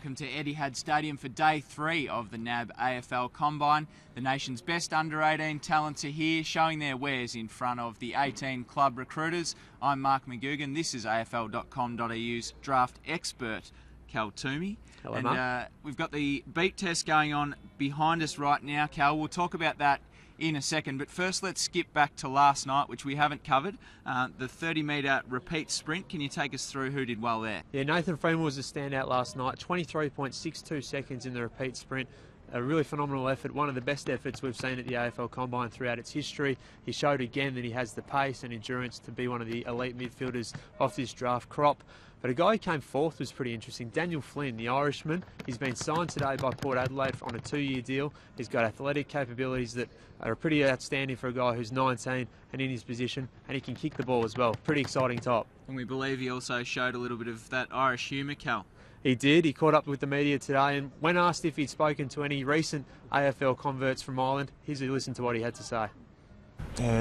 welcome to Etihad Stadium for day 3 of the NAB AFL Combine. The nation's best under-18 talents are here, showing their wares in front of the 18 club recruiters. I'm Mark McGugan. This is AFL.com.au's draft expert, Cal Toomey. Hello, and Mark. We've got the beat test going on behind us right now, Cal. We'll talk about that in a second, but first let's skip back to last night, which we haven't covered, the 30-metre repeat sprint. Can you take us through who did well there? Yeah, Nathan Freeman was a standout last night, 23.62 seconds in the repeat sprint. A really phenomenal effort, one of the best efforts we've seen at the AFL Combine throughout its history. He showed again that he has the pace and endurance to be one of the elite midfielders off this draft crop. But a guy who came fourth was pretty interesting, Daniel Flynn, the Irishman. He's been signed today by Port Adelaide on a 2-year deal. He's got athletic capabilities that are pretty outstanding for a guy who's 19 and in his position, and he can kick the ball as well. Pretty exciting top. And we believe he also showed a little bit of that Irish humour, Cal. He did. He caught up with the media today, and when asked if he'd spoken to any recent AFL converts from Ireland, here's a listen to what he had to say.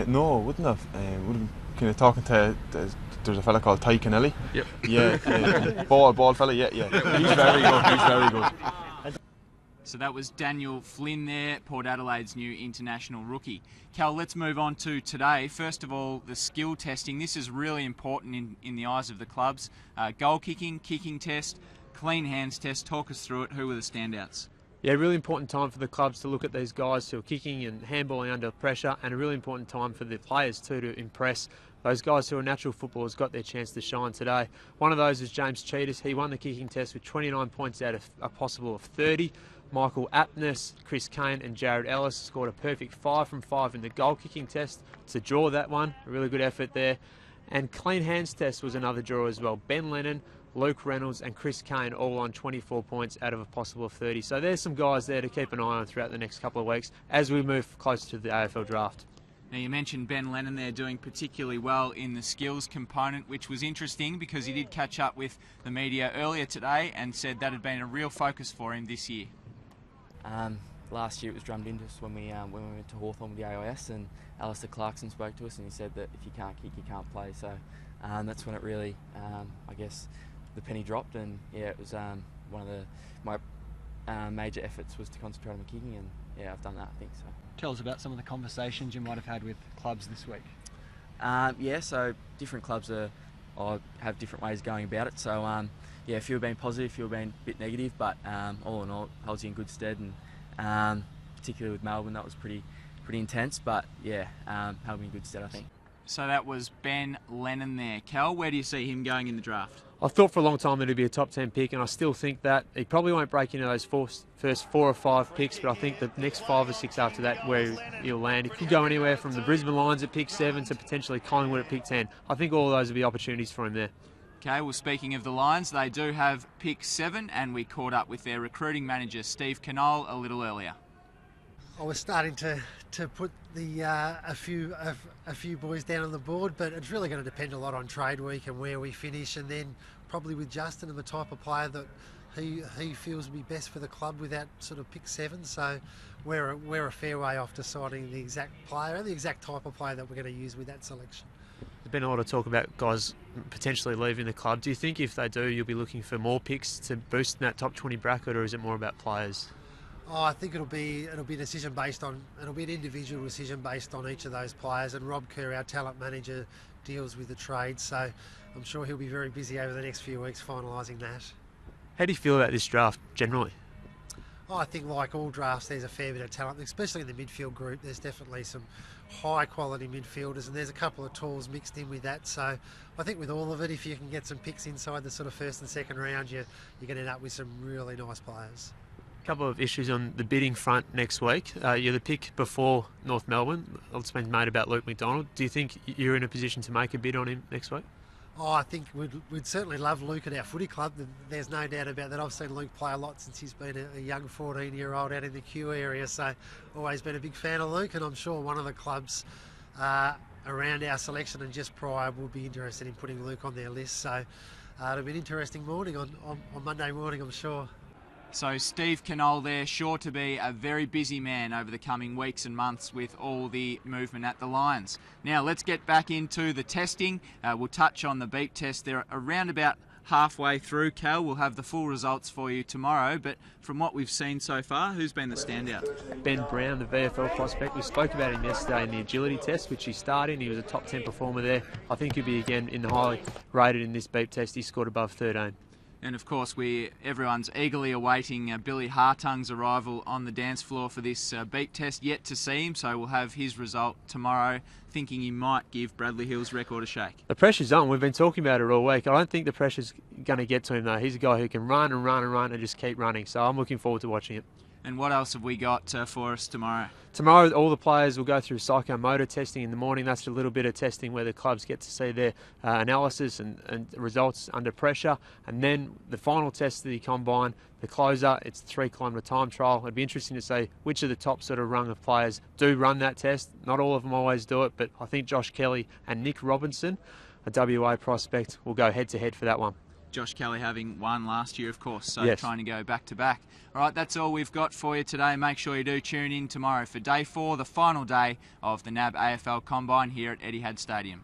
No, I wouldn't have. Would have kind of talking to there's a fella called Ty Kennelly. Yep. Yeah, bald fella. Yeah. He's very good. He's very good. So that was Daniel Flynn there, Port Adelaide's new international rookie. Cal, let's move on to today. First of all, the skill testing. This is really important in the eyes of the clubs. Goal kicking test, clean hands test. Talk us through it. Who were the standouts? Yeah, really important time for the clubs to look at these guys who are kicking and handballing under pressure, and a really important time for the players too to impress. Those guys who are natural footballers got their chance to shine today. One of those is James Cheetahs. He won the kicking test with 29 points out of a possible of 30. Michael Aptness, Chris Kane and Jared Ellis scored a perfect 5 from 5 in the goal kicking test to draw that one. A really good effort there. And clean hands test was another draw as well. Ben Lennon, Luke Reynolds and Chris Kane all on 24 points out of a possible of 30. So there's some guys there to keep an eye on throughout the next couple of weeks as we move closer to the AFL draft. Now, you mentioned Ben Lennon there doing particularly well in the skills component, which was interesting because he did catch up with the media earlier today and said that had been a real focus for him this year. Last year it was drummed into us when we went to Hawthorn with the AIS, and Alistair Clarkson spoke to us and he said that if you can't kick, you can't play. So that's when it really, I guess, the penny dropped, and yeah, it was one of my major efforts was to concentrate on the kicking, and yeah, I've done that, I think so. Tell us about some of the conversations you might have had with clubs this week. Yeah, so different clubs have different ways of going about it. So yeah, a few have been positive, a few have been a bit negative, but all in all, it holds you in good stead, and particularly with Melbourne, that was pretty intense, but yeah, held me in good stead, I think. So that was Ben Lennon there. Cal, where do you see him going in the draft? I thought for a long time that he'd be a top 10 pick, and I still think that he probably won't break into those first 4 or 5 picks, but I think the next 5 or 6 after that where he'll land. He could go anywhere from the Brisbane Lions at pick 7 to potentially Collingwood at pick 10. I think all of those will be opportunities for him there. Okay, well, speaking of the Lions, they do have pick 7, and we caught up with their recruiting manager, Steve Knoll, a little earlier. I was starting to put a few boys down on the board, but it's really going to depend a lot on trade week and where we finish, and then probably with Justin and the type of player that he feels would be best for the club with that sort of pick 7. So we're a fair way off deciding the exact player and the exact type of player that we're going to use with that selection. There's been a lot of talk about guys potentially leaving the club. Do you think if they do, you'll be looking for more picks to boost in that top 20 bracket, or is it more about players? Oh, I think it'll be an individual decision based on each of those players, and Rob Kerr, our talent manager, deals with the trade, so I'm sure he'll be very busy over the next few weeks finalising that. How do you feel about this draft generally? Oh, I think like all drafts, there's a fair bit of talent, especially in the midfield group. There's definitely some high quality midfielders, and there's a couple of tools mixed in with that. So I think with all of it, if you can get some picks inside the sort of first and second round, you're going to end up with some really nice players. A couple of issues on the bidding front next week. You're the pick before North Melbourne. It's been made about Luke McDonald. Do you think you're in a position to make a bid on him next week? Oh, I think we'd certainly love Luke at our footy club. There's no doubt about that. I've seen Luke play a lot since he's been a young 14-year-old out in the Q area, so always been a big fan of Luke, and I'm sure one of the clubs around our selection and just prior would be interested in putting Luke on their list. So it'll be an interesting morning on Monday morning, I'm sure. So Steve Knoll there, sure to be a very busy man over the coming weeks and months with all the movement at the Lions. Now let's get back into the testing. We'll touch on the beat test. There are around about halfway through, Cal. We'll have the full results for you tomorrow, but from what we've seen so far, who's been the standout? Ben Brown, the VFL prospect. We spoke about him yesterday in the agility test, which he started in. He was a top 10 performer there. I think he'll be again in the highly rated in this beep test. He scored above 13. And of course, everyone's eagerly awaiting Billy Hartung's arrival on the dance floor for this beep test. Yet to see him, so we'll have his result tomorrow, thinking he might give Bradley Hill's record a shake. The pressure's on. We've been talking about it all week. I don't think the pressure's going to get to him, though. He's a guy who can run and run and run and just keep running. So I'm looking forward to watching it. And what else have we got for us tomorrow? Tomorrow, all the players will go through psychomotor testing in the morning. That's a little bit of testing where the clubs get to see their analysis and results under pressure. And then the final test of the combine, the closer, it's a 3 kilometre time trial. It'd be interesting to see which of the top sort of rung of players do run that test. Not all of them always do it, but I think Josh Kelly and Nick Robinson, a WA prospect, will go head to head for that one. Josh Kelly having won last year, of course, so yes. Trying to go back to back. All right, that's all we've got for you today. Make sure you do tune in tomorrow for day 4, the final day of the NAB AFL Combine here at Etihad Stadium.